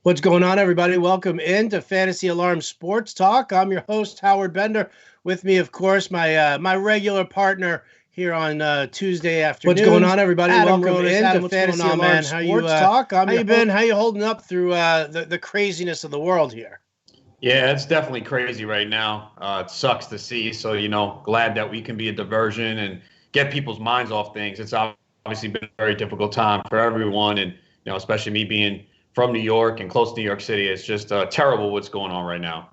What's going on, everybody? Welcome into Fantasy Alarm Sports Talk. I'm your host, Howard Bender. With me, of course, my regular partner here on Tuesday afternoons. What's going on, everybody? Adam Welcome Ronis. into Adam, Fantasy what's going on, Alarm man? Sports Talk. How you been? How you holding up through the craziness of the world here? Yeah, it's definitely crazy right now. It sucks to see. So, glad that we can be a diversion and get people's minds off things. It's obviously been a very difficult time for everyone. And, especially me being from New York and close to New York City, it's just terrible what's going on right now.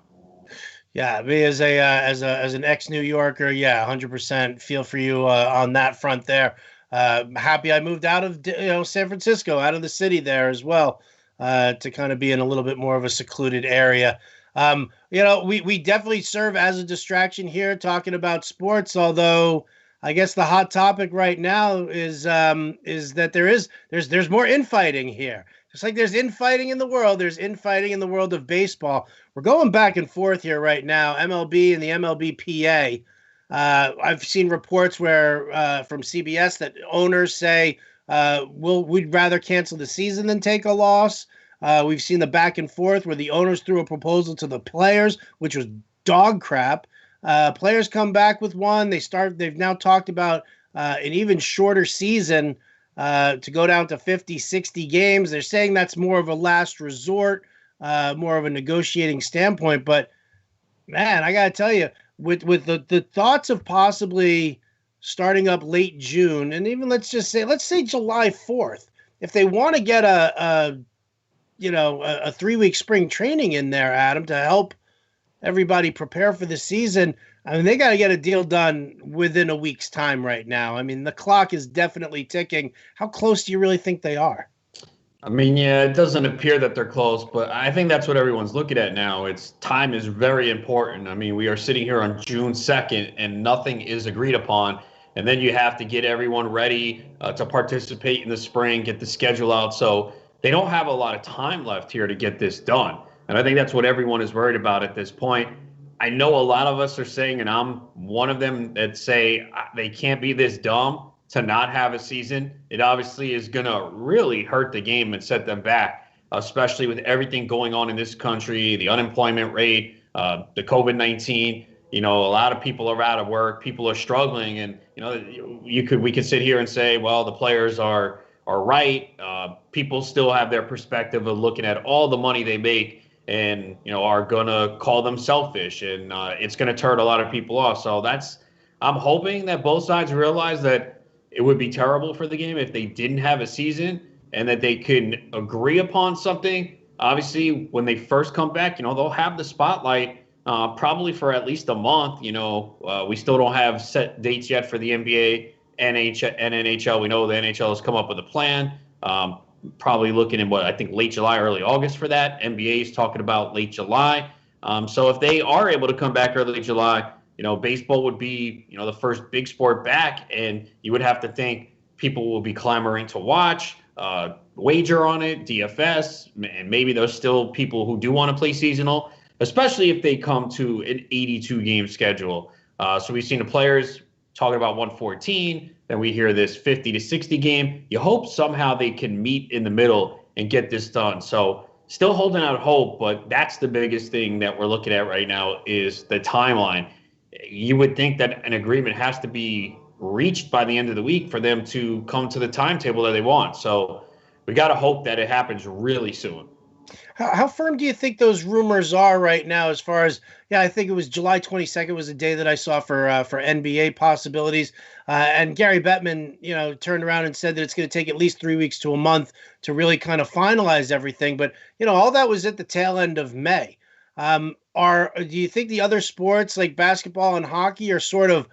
Yeah, me as an ex-New Yorker, 100% feel for you on that front there. Happy I moved out of San Francisco, out of the city there as well, to kind of be in a little bit more of a secluded area. We definitely serve as a distraction here talking about sports, although I guess the hot topic right now is that there's more infighting here. Just like there's infighting in the world, there's infighting in the world of baseball. We're going back and forth here right now, MLB and the MLBPA. I've seen reports where from CBS that owners say we'd rather cancel the season than take a loss. We've seen the back and forth where the owners threw a proposal to the players, which was dog crap. Players come back with one. They've now talked about an even shorter season to go down to 50, 60 games. They're saying that's more of a last resort, more of a negotiating standpoint. But, man, I got to tell you, with the thoughts of possibly starting up late June, and even let's say July 4th, if they want to get a 3-week spring training in there, Adam, to help everybody prepare for the season. I mean, they got to get a deal done within a week's time right now. I mean, the clock is definitely ticking. How close do you really think they are? I mean, yeah, it doesn't appear that they're close, but I think that's what everyone's looking at now. Time is very important. I mean, we are sitting here on June 2nd and nothing is agreed upon. And then you have to get everyone ready to participate in the spring, get the schedule out. So they don't have a lot of time left here to get this done. And I think that's what everyone is worried about at this point. I know a lot of us are saying, and I'm one of them, that say they can't be this dumb to not have a season. It obviously is going to really hurt the game and set them back, especially with everything going on in this country, the unemployment rate, the COVID-19. A lot of people are out of work. People are struggling. And, we could sit here and say, well, the players are right. People still have their perspective of looking at all the money they make and, are going to call them selfish, and it's going to turn a lot of people off. So I'm hoping that both sides realize that it would be terrible for the game if they didn't have a season and that they can agree upon something. Obviously, when they first come back, they'll have the spotlight probably for at least a month. We still don't have set dates yet for the NBA, NHL, and NHL. We know the NHL has come up with a plan. Probably looking in I think late July, early August for that. NBA is talking about late July. So if they are able to come back early July, baseball would be, the first big sport back, and you would have to think people will be clamoring to watch, wager on it, DFS, and maybe there's still people who do want to play seasonal, especially if they come to an 82-game schedule. So we've seen the players talking about 114. Then we hear this 50 to 60 game. You hope somehow they can meet in the middle and get this done. So still holding out hope, but that's the biggest thing that we're looking at right now is the timeline. You would think that an agreement has to be reached by the end of the week for them to come to the timetable that they want. So we got to hope that it happens really soon. How firm do you think those rumors are right now as far as, I think it was July 22nd was the day that I saw for NBA possibilities. And Gary Bettman, turned around and said that it's going to take at least 3 weeks to a month to really kind of finalize everything. But, all that was at the tail end of May. Do you think the other sports like basketball and hockey are sort of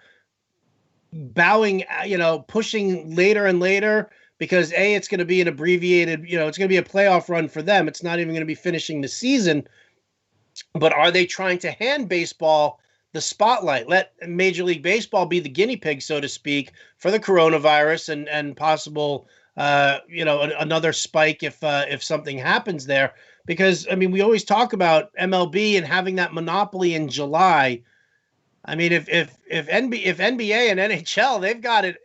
bowing, pushing later and later? Because it's going to be an abbreviated, it's going to be a playoff run for them. It's not even going to be finishing the season. But are they trying to hand baseball the spotlight? Let Major League Baseball be the guinea pig, so to speak, for the coronavirus and possible, another spike if something happens there. Because, I mean, we always talk about MLB and having that monopoly in July. I mean, if NBA and NHL, they've got it,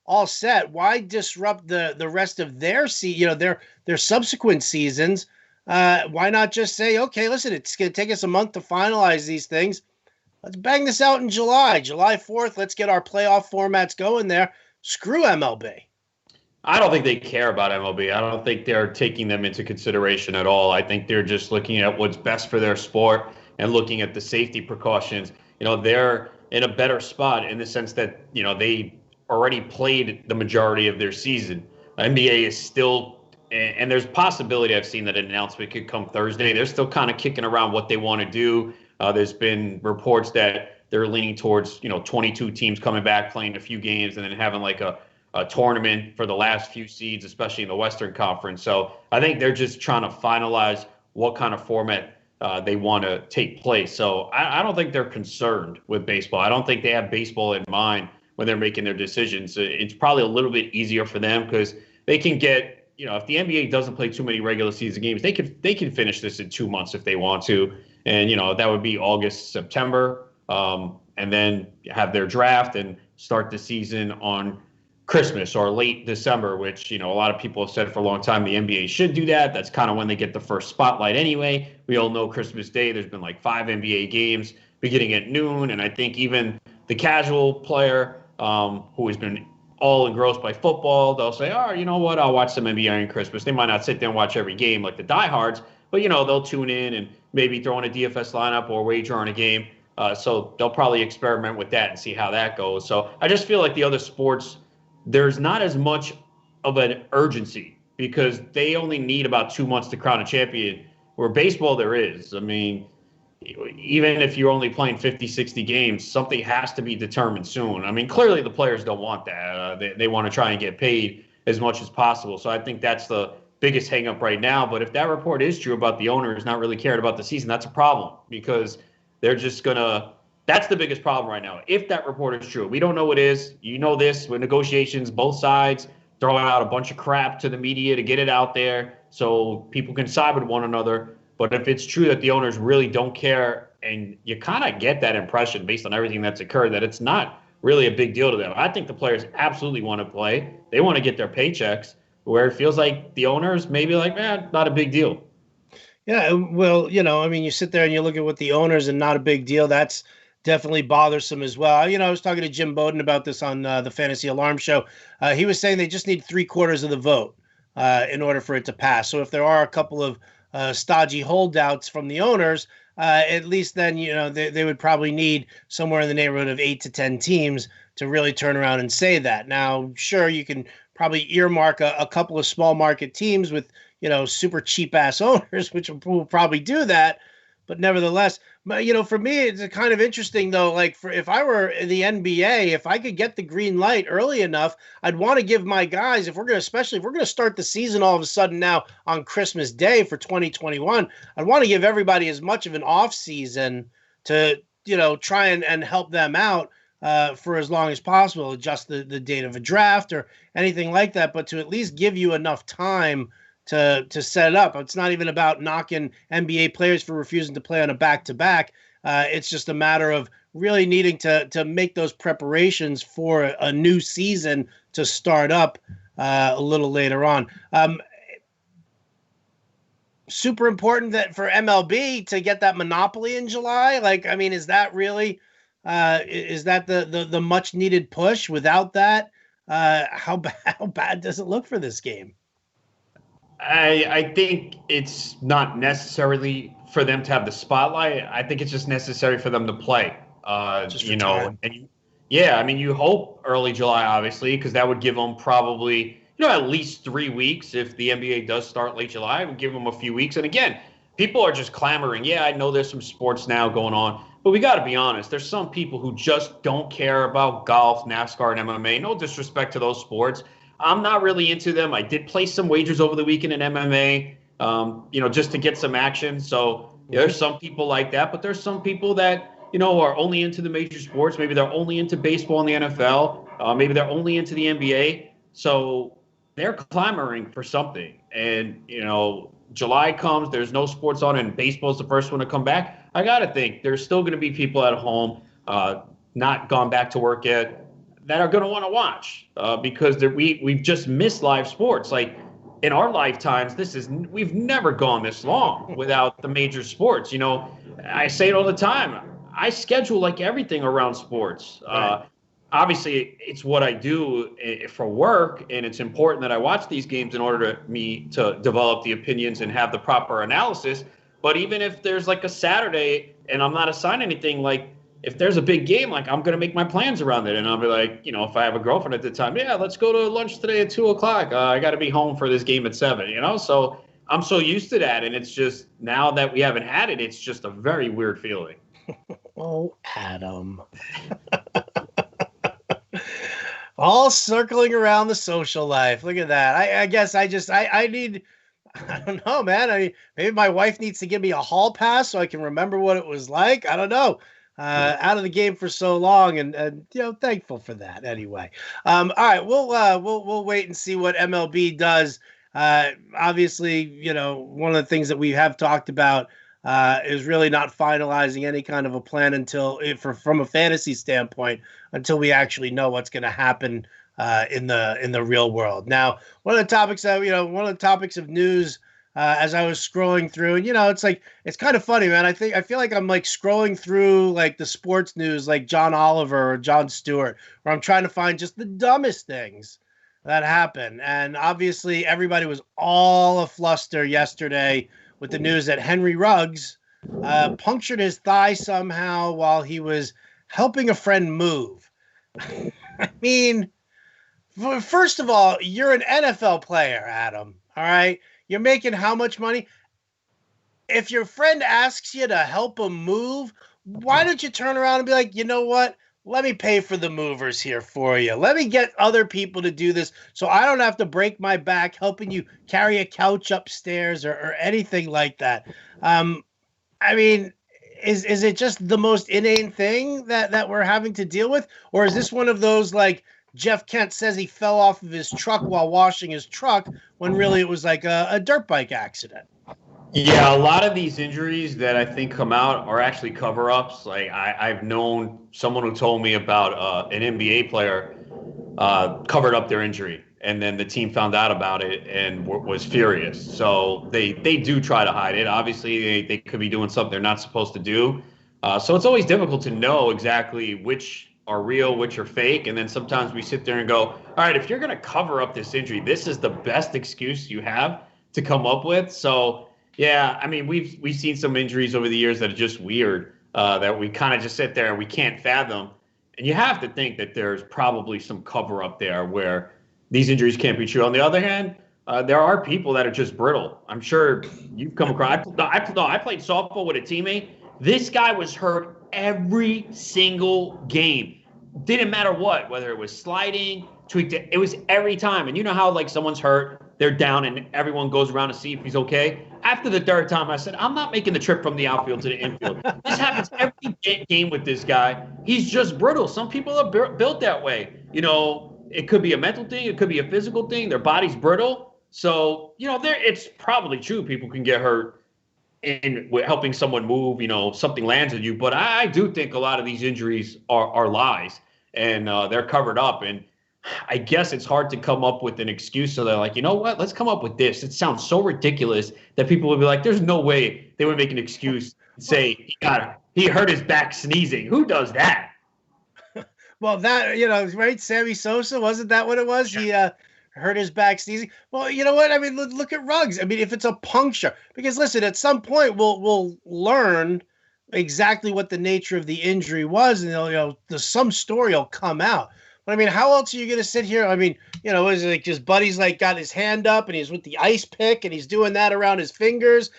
all set, why disrupt the rest of their their subsequent seasons Why not just say, okay, listen, it's going to take us a month to finalize these things. Let's bang this out in July 4th. Let's get our playoff formats going there. Screw MLB. I don't think they care about MLB. I don't think they're taking them into consideration at all. I think they're just looking at what's best for their sport and looking at the safety precautions. They're in a better spot in the sense that, they already played the majority of their season. NBA is still, and there's possibility I've seen that an announcement could come Thursday. They're still kind of kicking around what they want to do. There's been reports that they're leaning towards, 22 teams coming back, playing a few games, and then having like a tournament for the last few seeds, especially in the Western Conference. So I think they're just trying to finalize what kind of format they want to take place. So I don't think they're concerned with baseball. I don't think they have baseball in mind when they're making their decisions. It's probably a little bit easier for them because they can get, if the NBA doesn't play too many regular season games, they can finish this in 2 months if they want to. And, that would be August, September, and then have their draft and start the season on Christmas or late December, which, a lot of people have said for a long time the NBA should do that. That's kind of when they get the first spotlight anyway. We all know Christmas Day, there's been like 5 NBA games beginning at noon. And I think even the casual player who has been all engrossed by football, they'll say, oh, you know what, I'll watch some NBA on Christmas. They might not sit there and watch every game like the diehards, but, they'll tune in and maybe throw in a DFS lineup or wager on a game. So they'll probably experiment with that and see how that goes. So I just feel like the other sports, there's not as much of an urgency because they only need about 2 months to crown a champion, where baseball there is. I mean, even if you're only playing 50, 60 games, something has to be determined soon. I mean, clearly the players don't want that. They want to try and get paid as much as possible. So I think that's the biggest hang up right now. But if that report is true about the owners not really caring about the season, that's a problem because they're just going to – that's the biggest problem right now. If that report is true, we don't know what it is. You know this with negotiations, both sides throwing out a bunch of crap to the media to get it out there so people can side with one another. But if it's true that the owners really don't care, and you kind of get that impression based on everything that's occurred, that it's not really a big deal to them. I think the players absolutely want to play. They want to get their paychecks, where it feels like the owners maybe like, not a big deal. Yeah, well, you sit there and you look at what the owners and not a big deal. That's definitely bothersome as well. I was talking to Jim Bowden about this on the Fantasy Alarm Show. He was saying they just need 3/4 of the vote in order for it to pass. So if there are a couple of stodgy holdouts from the owners, at least then, they would probably need somewhere in the neighborhood of 8 to 10 teams to really turn around and say that. Now, sure, you can probably earmark a couple of small market teams with, super cheap ass owners, which will probably do that. But nevertheless, for me, it's kind of interesting, though. Like, if I were in the NBA, if I could get the green light early enough, I'd want to give my guys, especially if we're going to start the season all of a sudden now on Christmas Day for 2021, I'd want to give everybody as much of an off season to, try and help them out for as long as possible, adjust the date of a draft or anything like that, but to at least give you enough time to set it up. It's not even about knocking NBA players for refusing to play on a back-to-back. It's just a matter of really needing to make those preparations for a new season to start up a little later on. Super important that for MLB to get that monopoly in July. Is that really is that the much needed push? Without that, how bad does it look for this game? I think it's not necessarily for them to have the spotlight. I think it's just necessary for them to play. You hope early July, obviously, because that would give them probably, at least 3 weeks. If the NBA does start late July, it would give them a few weeks. And again, people are just clamoring. Yeah, I know there's some sports now going on, but we got to be honest. There's some people who just don't care about golf, NASCAR, and MMA. No disrespect to those sports. I'm not really into them. I did place some wagers over the weekend in MMA, just to get some action. So there's some people like that, but there's some people that, are only into the major sports. Maybe they're only into baseball and the NFL. Maybe they're only into the NBA. So they're clamoring for something. And, July comes, there's no sports on, and baseball's the first one to come back. I got to think there's still going to be people at home, not gone back to work yet, that are going to want to watch because we've just missed live sports. Like, in our lifetimes, we've never gone this long without the major sports. You know, I say it all the time. I schedule like everything around sports. Right. Obviously, it's what I do for work, and it's important that I watch these games in order to develop the opinions and have the proper analysis. But even if there's like a Saturday and I'm not assigned anything, like if there's a big game, like I'm gonna make my plans around it, and I'll be like, you know, if I have a girlfriend at the time, yeah, let's go to lunch today at 2:00. I got to be home for this game at 7. You know, so I'm so used to that, and it's just now that we haven't had it, it's just a very weird feeling. Oh, Adam. All circling around the social life. Look at that. I guess I need, I don't know, man. Maybe my wife needs to give me a hall pass so I can remember what it was like. I don't know. Out of the game for so long, and you know, thankful for that. Anyway, all right, we'll wait and see what MLB does. Obviously, you know, one of the things that we have talked about is really not finalizing any kind of a plan from a fantasy standpoint, until we actually know what's going to happen in the real world. Now, one of the topics of news, as I was scrolling through, and you know, it's kind of funny, man. I feel like I'm like scrolling through like the sports news, like John Oliver or Jon Stewart, where I'm trying to find just the dumbest things that happen. And obviously, everybody was all afluster yesterday with the news that Henry Ruggs punctured his thigh somehow while he was helping a friend move. I mean, first of all, you're an NFL player, Adam. All right. You're making how much money? If your friend asks you to help him move, why don't you turn around and be like, you know what? Let me pay for the movers here for you. Let me get other people to do this so I don't have to break my back helping you carry a couch upstairs or anything like that. I mean, is it just the most inane thing that we're having to deal with? Or is this one of those like Jeff Kent says he fell off of his truck while washing his truck when really it was like a dirt bike accident? Yeah, a lot of these injuries that I think come out are actually cover-ups. Like I've known someone who told me about an NBA player covered up their injury, and then the team found out about it and was furious. So they do try to hide it. Obviously, they could be doing something they're not supposed to do. So it's always difficult to know exactly which are real, which are fake. And then sometimes we sit there and go, all right, if you're going to cover up this injury, this is the best excuse you have to come up with. So yeah, I mean, we've seen some injuries over the years that are just weird, that we kind of just sit there and we can't fathom. And you have to think that there's probably some cover up there where these injuries can't be true. On the other hand, there are people that are just brittle. I'm sure you've come across. I played softball with a teammate. This guy was hurt every single game. Didn't matter what, whether it was sliding, tweaked it. It was every time. And you know how like someone's hurt, they're down, and everyone goes around to see if he's okay. After the third time, I said, I'm not making the trip from the outfield to the infield. This happens every game with this guy. He's just brittle. Some people are built that way. You know, it could be a mental thing. It could be a physical thing. Their body's brittle. So, you know, it's probably true. People can get hurt in helping someone move, you know, something lands on you. But I do think a lot of these injuries are lies, and they're covered up. And I guess it's hard to come up with an excuse. So they're like, you know what? Let's come up with this. It sounds so ridiculous that people would be like, there's no way they would make an excuse and say he hurt his back sneezing. Who does that? Well, that, you know, right? Sammy Sosa, wasn't that what it was? He hurt his back sneezing. Well, you know what? I mean, look at Ruggs. I mean, if it's a puncture, because listen, at some point we'll learn exactly what the nature of the injury was, and you know, some story will come out. But I mean, how else are you going to sit here? I mean, you know, is it like just Buddy's like got his hand up and he's with the ice pick and he's doing that around his fingers,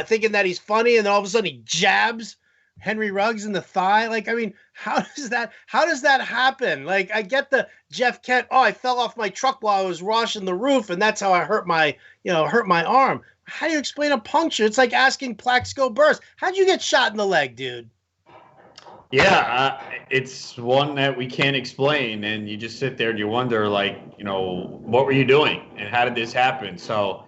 thinking that he's funny, and then all of a sudden he jabs Henry Ruggs in the thigh. Like, I mean, how does that happen? Like, I get the Jeff Kent, oh, I fell off my truck while I was washing the roof, and that's how I hurt my arm. How do you explain a puncture? It's like asking Plaxico Burress, how'd you get shot in the leg, dude? Yeah, it's one that we can't explain, and you just sit there and you wonder, like, you know, what were you doing and how did this happen? So,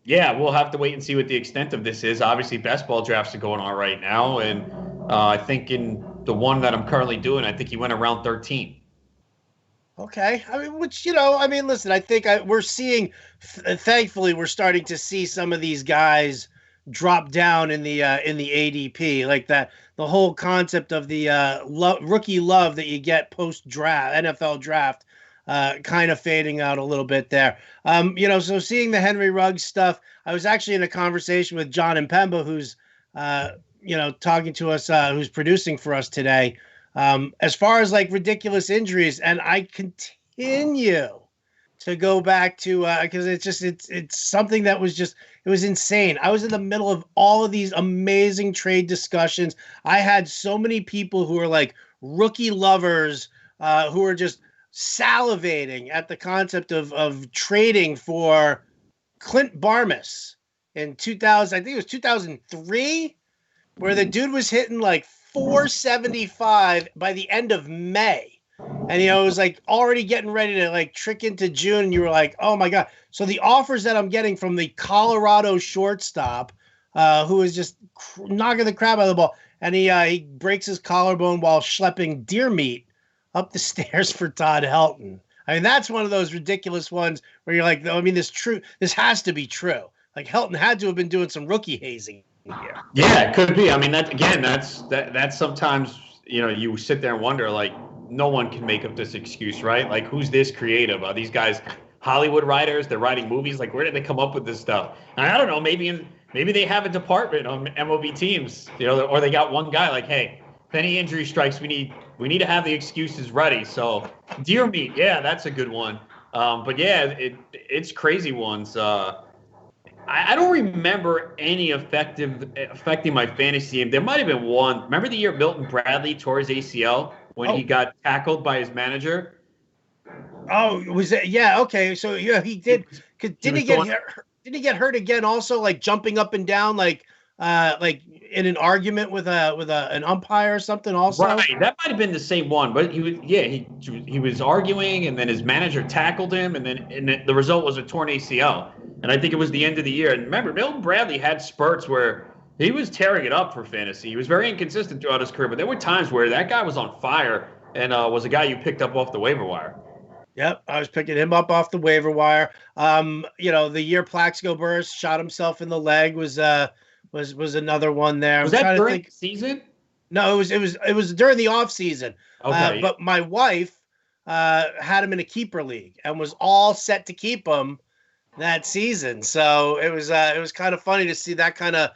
yeah, we'll have to wait and see what the extent of this is. Obviously, best ball drafts are going on right now, and I think in the one that I'm currently doing, I think he went around 13. Okay. I mean, which, listen, I think we're seeing, thankfully, we're starting to see some of these guys drop down in the ADP, like that, the whole concept of the rookie love that you get post draft, NFL draft, kind of fading out a little bit there. So seeing the Henry Ruggs stuff, I was actually in a conversation with John and Pemba, who's, talking to us, who's producing for us today, as far as like ridiculous injuries, and I continue to go back to because it's something that was just, it was insane. I was in the middle of all of these amazing trade discussions. I had so many people who are like rookie lovers, who are just salivating at the concept of trading for Clint Barmas in 2000. I think it was 2003, where the dude was hitting like 475 by the end of May. And, it was like already getting ready to like trick into June. And you were like, oh my God. So the offers that I'm getting from the Colorado shortstop, who is just knocking the crap out of the ball. And he breaks his collarbone while schlepping deer meat up the stairs for Todd Helton. I mean, that's one of those ridiculous ones where you're like, I mean, this has to be true. Like Helton had to have been doing some rookie hazing here. Yeah, it could be. I mean, that's sometimes, you sit there and wonder, like, no one can make up this excuse, right? Like, who's this creative? Are these guys Hollywood writers? They're writing movies. Like, where did they come up with this stuff? And I don't know. Maybe they have a department on MLB teams, or they got one guy like, hey, if any injury strikes, we need to have the excuses ready. So deer meat, yeah, that's a good one. But yeah, it's crazy ones. I don't remember any affecting my fantasy team. There might have been one. Remember the year Milton Bradley tore his ACL when he got tackled by his manager? Oh, was it? Yeah. Okay. So yeah, he did. Didn't he get hurt? Didn't he get hurt again? Also, like jumping up and down, like in an argument with an umpire or something. Also, right. That might have been the same one, but he was arguing, and then his manager tackled him, and the result was a torn ACL. And I think it was the end of the year. And remember, Milton Bradley had spurts where he was tearing it up for fantasy. He was very inconsistent throughout his career, but there were times where that guy was on fire and was a guy you picked up off the waiver wire. Yep, I was picking him up off the waiver wire. The year Plaxico Burress shot himself in the leg was another one there. Was that during the season? No, it was during the off season. Okay. But my wife had him in a keeper league and was all set to keep him that season. So it was kind of funny to see that kind of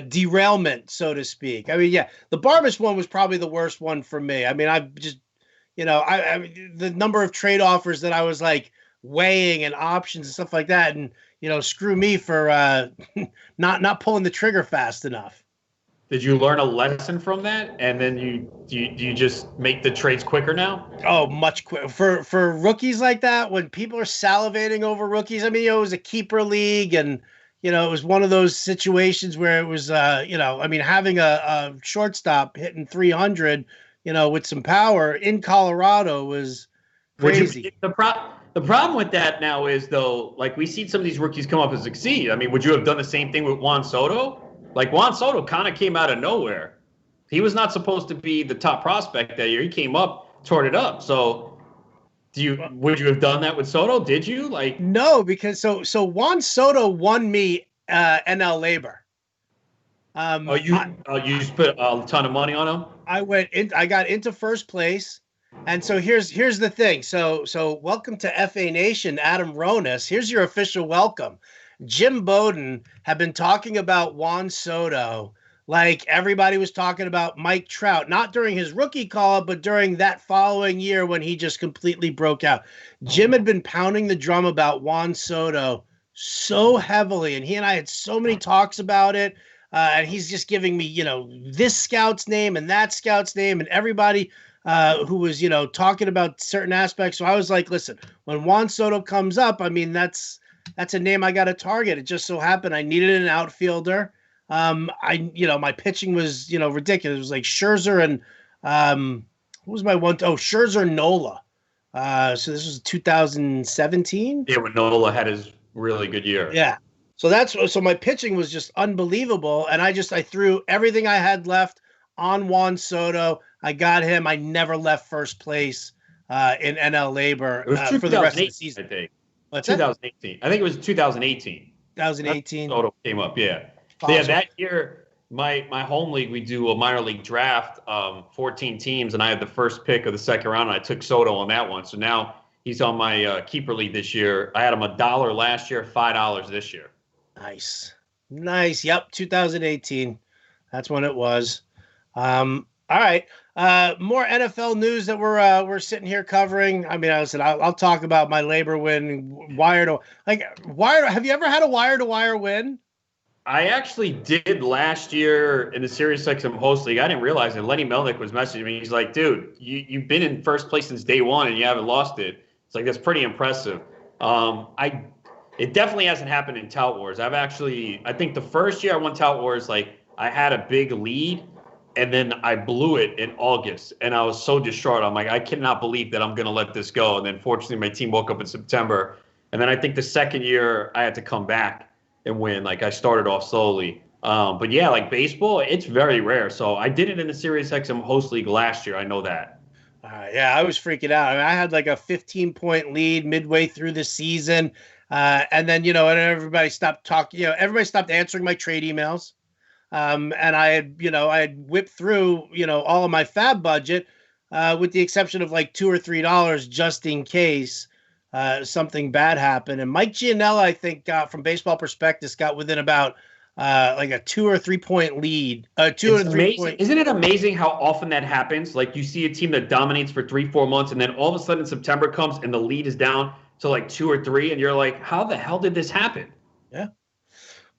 derailment, so to speak. I mean, yeah, the Barmas one was probably the worst one for me. I mean, I just, the number of trade offers that I was like weighing and options and stuff like that, and screw me for not pulling the trigger fast enough. Did you learn a lesson from that? And then do you just make the trades quicker now? Oh, much quicker for rookies like that. When people are salivating over rookies, I mean, it was a keeper league, and it was one of those situations where it was, having a shortstop hitting 300, with some power in Colorado was crazy. The problem with that now is, though, like, we see some of these rookies come up and succeed. I mean, would you have done the same thing with Juan Soto? Like, Juan Soto kind of came out of nowhere. He was not supposed to be the top prospect that year. He came up, tore it up. So would you have done that with Soto? Did you? Like, no, because so Juan Soto won me NL Labor. You just put a ton of money on him? I got into first place. And so here's the thing. So welcome to FA Nation, Adam Ronis. Here's your official welcome. Jim Bowden had been talking about Juan Soto like everybody was talking about Mike Trout, not during his rookie call-up, but during that following year when he just completely broke out. Jim had been pounding the drum about Juan Soto so heavily, and he and I had so many talks about it, and he's just giving me, this scout's name and that scout's name, and everybody who was, talking about certain aspects. So I was like, listen, when Juan Soto comes up, I mean, that's a name I got to target. It just so happened I needed an outfielder. My pitching was, ridiculous. It was like Scherzer and what was my one? Scherzer Nola. So this was 2017. Yeah, when Nola had his really good year. Yeah. So so my pitching was just unbelievable. And I threw everything I had left on Juan Soto. I got him. I never left first place in NL Labor It was for the rest of the 2018, season. I think. What's that? 2018. I think it was 2018. 2018. Toto came up, yeah. Possible. Yeah, that year, my home league, we do a minor league draft, 14 teams, and I had the first pick of the second round, and I took Soto on that one. So now he's on my keeper league this year. I had him $1 last year, $5 this year. Nice. Yep, 2018. That's when it was. All right. More NFL news that we're sitting here covering. I mean, I'll talk about my Labor win, wire. Have you ever had a wire-to-wire win? I actually did last year in the SiriusXM host league. I didn't realize it. Lenny Melnick was messaging me. He's like, dude, you've been in first place since day one and you haven't lost it. It's like, that's pretty impressive. It definitely hasn't happened in Tout Wars. I think the first year I won Tout Wars, like, I had a big lead and then I blew it in August and I was so distraught. I'm like, I cannot believe that I'm going to let this go. And then fortunately my team woke up in September. And then I think the second year I had to come back and win. Like, I started off slowly. But yeah, like baseball, it's very rare. So I did it in the SiriusXM host league last year. I know that. Yeah, I was freaking out. I mean, I had like a 15-point lead midway through the season. And then, and everybody stopped talking, everybody stopped answering my trade emails. And I had whipped through, all of my fab budget, with the exception of like $2 or $3 just in case something bad happened. And Mike Gianella, I think, from Baseball Prospectus, got within about like a 2 or 3 point lead. Isn't it amazing how often that happens? Like, you see a team that dominates for 3-4 months, and then all of a sudden September comes and the lead is down to like 2 or 3, and you're like, how the hell did this happen? Yeah.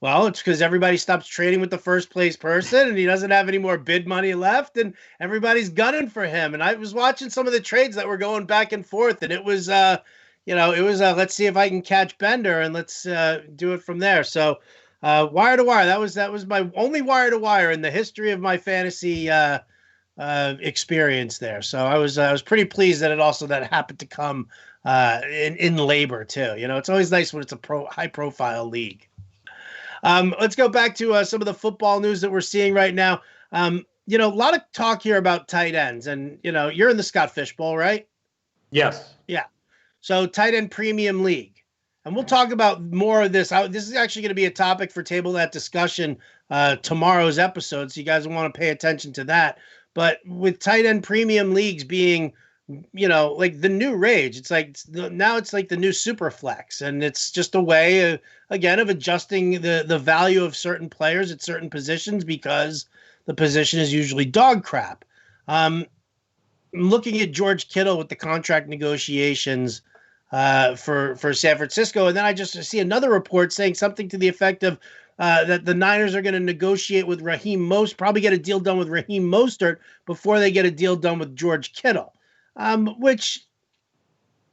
Well, it's because everybody stops trading with the first place person and he doesn't have any more bid money left and everybody's gunning for him. And I was watching some of the trades that were going back and forth, and it was, let's see if I can catch Bender and let's do it from there. So wire to wire, that was my only wire to wire in the history of my fantasy experience there. So I was pretty pleased that that happened to come in Labor too. It's always nice when it's a high profile league. Let's go back to some of the football news that we're seeing right now. A lot of talk here about tight ends, and you're in the Scott Fish Bowl, right? Yes. Yeah. So tight end premium league, and we'll talk about more of this. This is actually going to be a topic for Table That Discussion tomorrow's episode, so you guys want to pay attention to that. But with tight end premium leagues being like the new rage, it's like now it's like the new super flex, and it's just a way again of adjusting the value of certain players at certain positions because the position is usually dog crap. I'm looking at George Kittle with the contract negotiations for San Francisco, and then I just see another report saying something to the effect of that the Niners are going to negotiate with probably get a deal done with Raheem Mostert before they get a deal done with George Kittle. Which,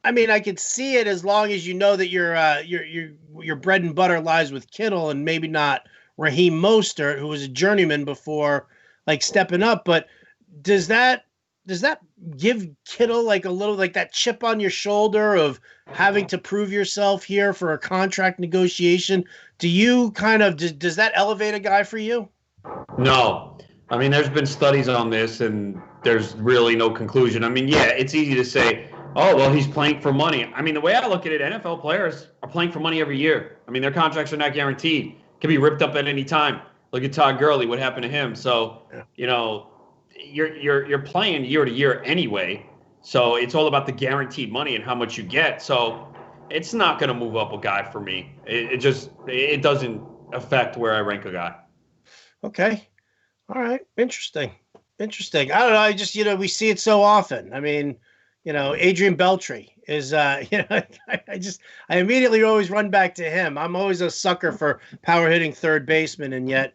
I mean, I could see it as long as that your bread and butter lies with Kittle and maybe not Raheem Mostert, who was a journeyman before, like, stepping up. But does that give Kittle like a little like that chip on your shoulder of having to prove yourself here for a contract negotiation? Do you does that elevate a guy for you? No. I mean, there's been studies on this, and there's really no conclusion. I mean, yeah, it's easy to say, oh, well, he's playing for money. I mean, the way I look at it, NFL players are playing for money every year. I mean, their contracts are not guaranteed. Can be ripped up at any time. Look at Todd Gurley, what happened to him. So, you're playing year to year anyway. So it's all about the guaranteed money and how much you get. So it's not going to move up a guy for me. It doesn't affect where I rank a guy. Okay. All right. Interesting. I don't know. I just, we see it so often. I mean, Adrian Beltre is, I immediately always run back to him. I'm always a sucker for power hitting third baseman, and yet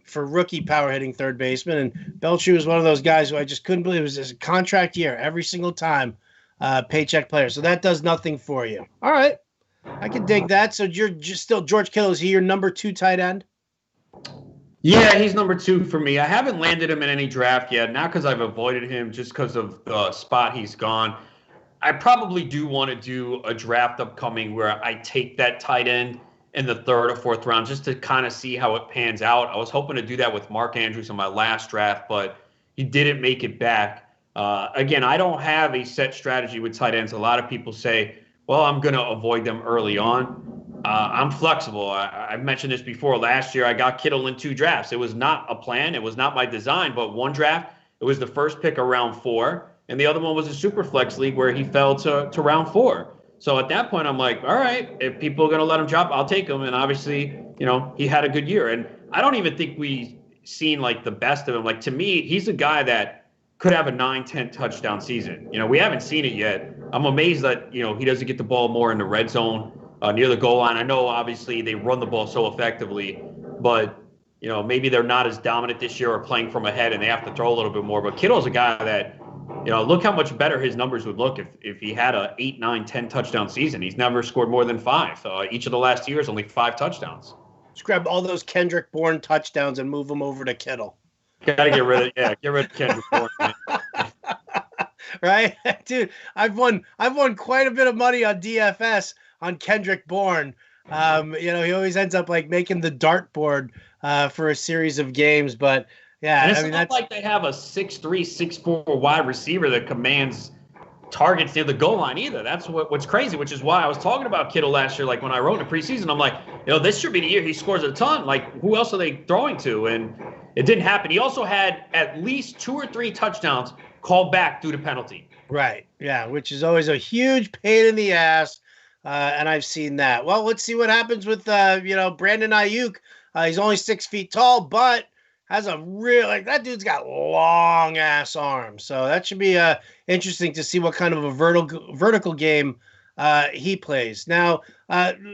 for rookie power hitting third baseman. And Beltre was one of those guys who I just couldn't believe it was a contract year every single time, paycheck player. So that does nothing for you. All right. I can dig that. So you're just still George Kittle. Is he your number 2 tight end? Yeah, he's number 2 for me. I haven't landed him in any draft yet, not because I've avoided him, just because of the spot he's gone. I probably do want to do a draft upcoming where I take that tight end in the 3rd or 4th round just to kind of see how it pans out. I was hoping to do that with Mark Andrews in my last draft, but he didn't make it back. Again, I don't have a set strategy with tight ends. A lot of people say, well, I'm going to avoid them early on. I'm flexible. I've mentioned this before. Last year, I got Kittle in 2 drafts. It was not a plan. It was not my design, but one draft, it was the first pick of round 4, and the other one was a super flex league where he fell to round 4. So at that point, I'm like, all right, if people are going to let him drop, I'll take him. And obviously, he had a good year. And I don't even think we've seen like the best of him. Like, to me, he's a guy that could have a 9-10 touchdown season. We haven't seen it yet. I'm amazed that, he doesn't get the ball more in the red zone near the goal line. I know, obviously, they run the ball so effectively, but, maybe they're not as dominant this year or playing from ahead and they have to throw a little bit more. But Kittle's a guy that, look how much better his numbers would look if he had a 8, 9, 10 touchdown season. He's never scored more than 5. Each of the last 2 years, only 5 touchdowns. Just grab all those Kendrick Bourne touchdowns and move them over to Kittle. Got to get rid of Kendrick Bourne. Right, dude. I've won quite a bit of money on DFS on Kendrick Bourne. He always ends up like making the dartboard for a series of games, but yeah, and it's not like they have a 6'3", 6'4" wide receiver that commands targets near the goal line either. That's what's crazy, which is why I was talking about Kittle last year. Like when I wrote in the preseason, I'm like, this should be the year he scores a ton. Like, who else are they throwing to? And it didn't happen. He also had at least 2 or 3 touchdowns called back due to penalty. Right. Yeah, which is always a huge pain in the ass. And I've seen that. Well, let's see what happens with Brandon Ayuk. He's only 6 feet tall, but has a that dude's got long ass arms. So that should be interesting to see what kind of a vertical game he plays. Now,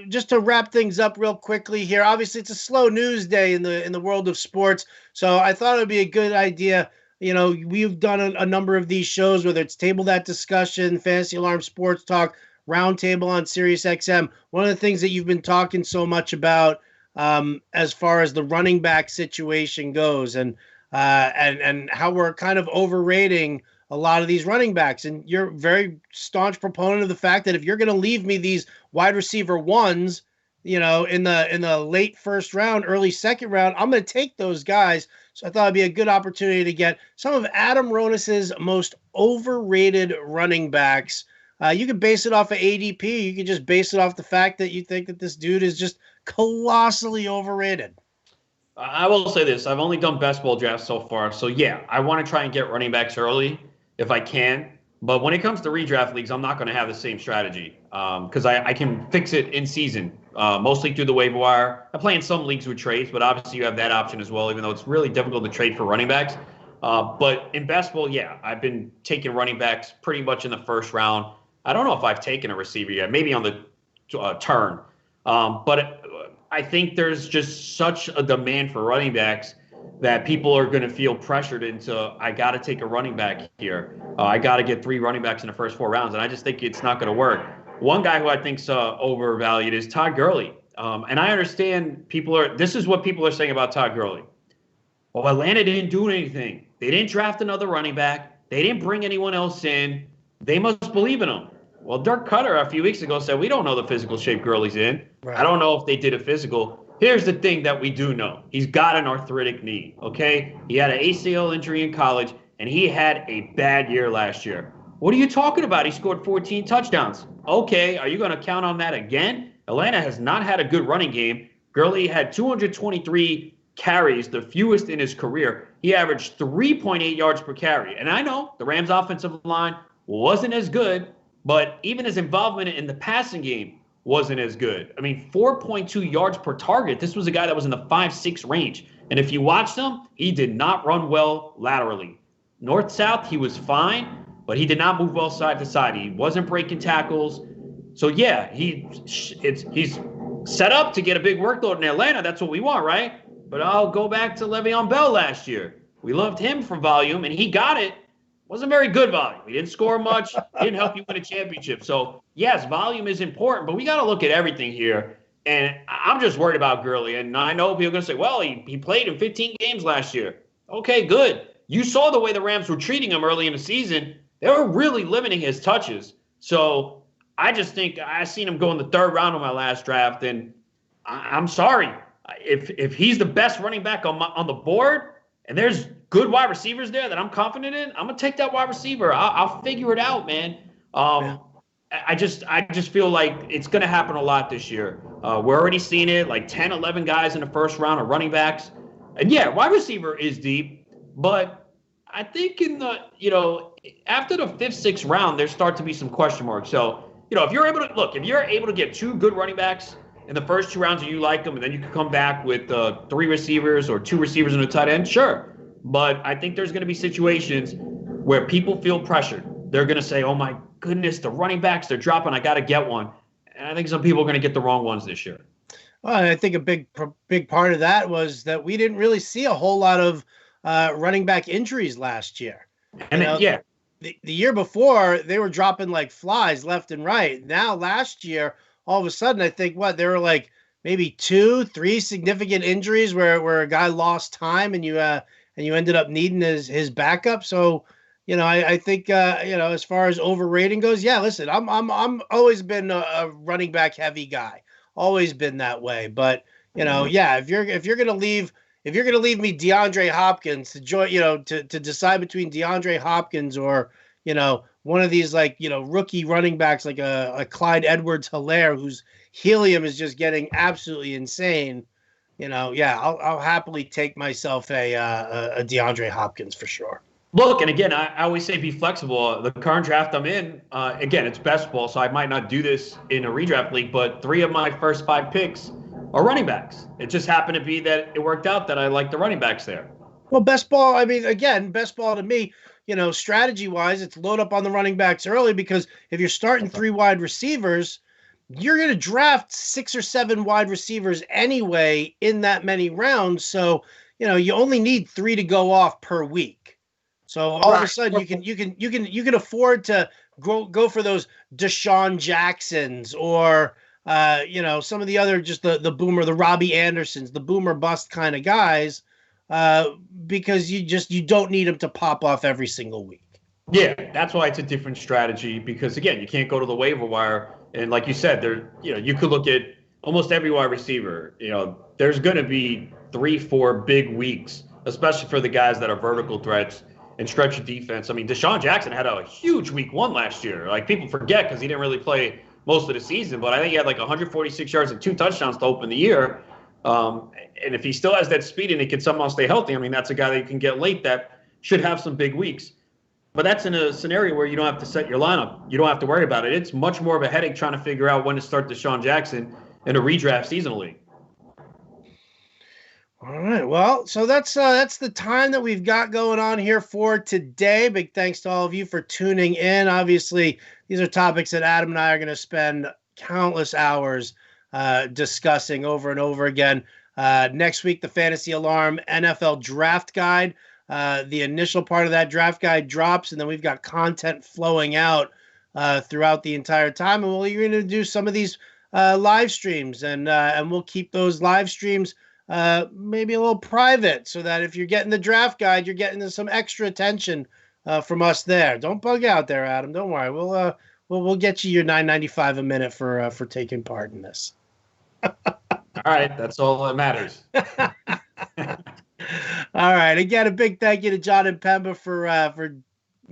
just to wrap things up real quickly here, obviously it's a slow news day in the world of sports. So I thought it would be a good idea. We've done a number of these shows, whether it's Table That Discussion, Fantasy Alarm Sports Talk, Roundtable on Sirius XM. One of the things that you've been talking so much about as far as the running back situation goes, and how we're kind of overrating a lot of these running backs. And you're a very staunch proponent of the fact that if you're going to leave me these wide receiver ones, in the late first round, early second round, I'm going to take those guys. So I thought it'd be a good opportunity to get some of Adam Ronis's most overrated running backs. You can base it off of ADP. You can just base it off the fact that you think that this dude is just colossally overrated. I will say this. I've only done best ball drafts so far. So, yeah, I want to try and get running backs early if I can. But when it comes to redraft leagues, I'm not going to have the same strategy because I can fix it in season, mostly through the waiver wire. I play in some leagues with trades, but obviously you have that option as well, even though it's really difficult to trade for running backs. But in best ball, yeah, I've been taking running backs pretty much in the first round. I don't know if I've taken a receiver yet, maybe on the turn. But I think there's just such a demand for running backs that people are going to feel pressured into, I got to take a running back here. I got to get 3 running backs in the first 4 rounds. And I just think it's not going to work. One guy who I think's overvalued is Todd Gurley. And I understand this is what people are saying about Todd Gurley. Well, Atlanta didn't do anything. They didn't draft another running back. They didn't bring anyone else in. They must believe in him. Well, Dirk Cutter a few weeks ago said, we don't know the physical shape Gurley's in. Right. I don't know if they did a physical. Here's the thing that we do know. He's got an arthritic knee, okay? He had an ACL injury in college, and he had a bad year last year. What are you talking about? He scored 14 touchdowns. Okay, are you going to count on that again? Atlanta has not had a good running game. Gurley had 223 carries, the fewest in his career. He averaged 3.8 yards per carry. And I know the Rams' offensive line wasn't as good, but even his involvement in the passing game wasn't as good. I mean, 4.2 yards per target. This was a guy that was in the 5-6 range. And if you watched him, he did not run well laterally. North-south, he was fine, but he did not move well side to side. He wasn't breaking tackles. So, yeah, he's set up to get a big workload in Atlanta. That's what we want, right? But I'll go back to Le'Veon Bell last year. We loved him for volume, and he got it. Wasn't very good volume. He didn't score much. Didn't help you win a championship. So, yes, volume is important, but we got to look at everything here. And I'm just worried about Gurley. And I know people are going to say, well, he played in 15 games last year. Okay, good. You saw the way the Rams were treating him early in the season. They were really limiting his touches. So I just think I seen him go in the 3rd round of my last draft. And I'm sorry. If he's the best running back on the board, and there's good wide receivers there that I'm confident in, I'm gonna take that wide receiver. I'll figure it out, man. I just feel like it's gonna happen a lot this year. We're already seeing it, like 10, 11 guys in the first round of running backs, and yeah, wide receiver is deep, but I think in the after the 5th, 6th round, there start to be some question marks. So if you're able to get 2 good running backs in the first 2 rounds and you like them, and then you can come back with 3 receivers or 2 receivers and a tight end, sure. But I think there's going to be situations where people feel pressured. They're going to say, oh, my goodness, the running backs, they're dropping. I got to get one. And I think some people are going to get the wrong ones this year. Well, I think a big part of that was that we didn't really see a whole lot of running back injuries last year. And the year before, they were dropping like flies left and right. Now, last year, all of a sudden, I think there were like maybe 2, 3 significant injuries where a guy lost time and you ended up needing his backup. So, I think as far as overrating goes, yeah. Listen, I'm always been a running back heavy guy, always been that way. But yeah, if you're gonna leave me DeAndre Hopkins to join, to decide between DeAndre Hopkins or one of these rookie running backs like a Clyde Edwards-Helaire whose helium is just getting absolutely insane. Yeah, I'll happily take myself a DeAndre Hopkins for sure. Look, and again, I always say be flexible. The current draft I'm in, again, it's best ball, so I might not do this in a redraft league, but 3 of my first 5 picks are running backs. It just happened to be that it worked out that I like the running backs there. Well, best ball, I mean, again, best ball to me, strategy-wise, it's load up on the running backs early because if you're starting 3 wide receivers, you're going to draft 6 or 7 wide receivers anyway in that many rounds. So, you only need 3 to go off per week. So all of a sudden you can afford to go for those Desean Jacksons or some of the other just the boomer, the Robbie Andersons, the boomer bust kind of guys because you don't need them to pop off every single week. Yeah, that's why it's a different strategy because again, you can't go to the waiver wire and like you said, you could look at almost every wide receiver. There's going to be 3, 4 big weeks, especially for the guys that are vertical threats and stretch the defense. I mean, Desean Jackson had a huge week 1 last year. Like people forget because he didn't really play most of the season, but I think he had like 146 yards and 2 touchdowns to open the year. And if he still has that speed and he can somehow stay healthy, I mean, that's a guy that you can get late that should have some big weeks. But that's in a scenario where you don't have to set your lineup. You don't have to worry about it. It's much more of a headache trying to figure out when to start Desean Jackson in a redraft season league. All right. Well, so that's the time that we've got going on here for today. Big thanks to all of you for tuning in. Obviously, these are topics that Adam and I are going to spend countless hours discussing over and over again. Next week, the Fantasy Alarm NFL Draft Guide. The initial part of that draft guide drops, and then we've got content flowing out throughout the entire time. And we're going to do some of these live streams, and we'll keep those live streams maybe a little private so that if you're getting the draft guide, you're getting some extra attention from us there. Don't bug out there, Adam. Don't worry. We'll get you your $9.95 a minute for taking part in this. All right. That's all that matters. All right. Again, a big thank you to John and Pemba for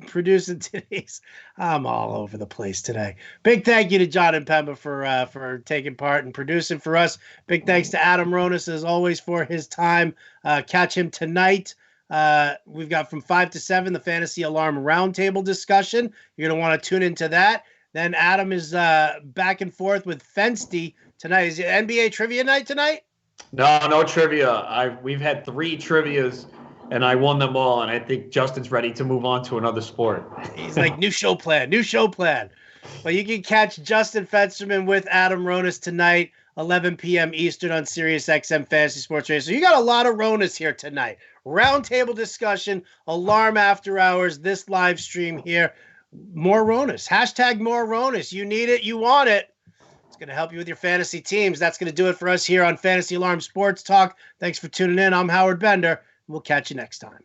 producing today's. I'm all over the place today. Big thank you to John and Pemba for taking part and producing for us. Big thanks to Adam Ronis as always for his time. Catch him tonight. We've got from 5 to 7 the Fantasy Alarm Roundtable discussion. You're gonna want to tune into that. Then Adam is back and forth with Fensty tonight. Is it NBA trivia night tonight? No trivia. We've had 3 trivias, and I won them all, and I think Justin's ready to move on to another sport. He's like, new show plan. Well, you can catch Justin Fensterman with Adam Ronis tonight, 11 p.m. Eastern on Sirius XM Fantasy Sports Radio. So you got a lot of Ronis here tonight. Roundtable discussion, Alarm After Hours, this live stream here. More Ronis. Hashtag more Ronis. You need it. You want it. Going to help you with your fantasy teams. That's going to do it for us here on Fantasy Alarm Sports Talk. Thanks for tuning in. I'm Howard Bender. We'll catch you next time.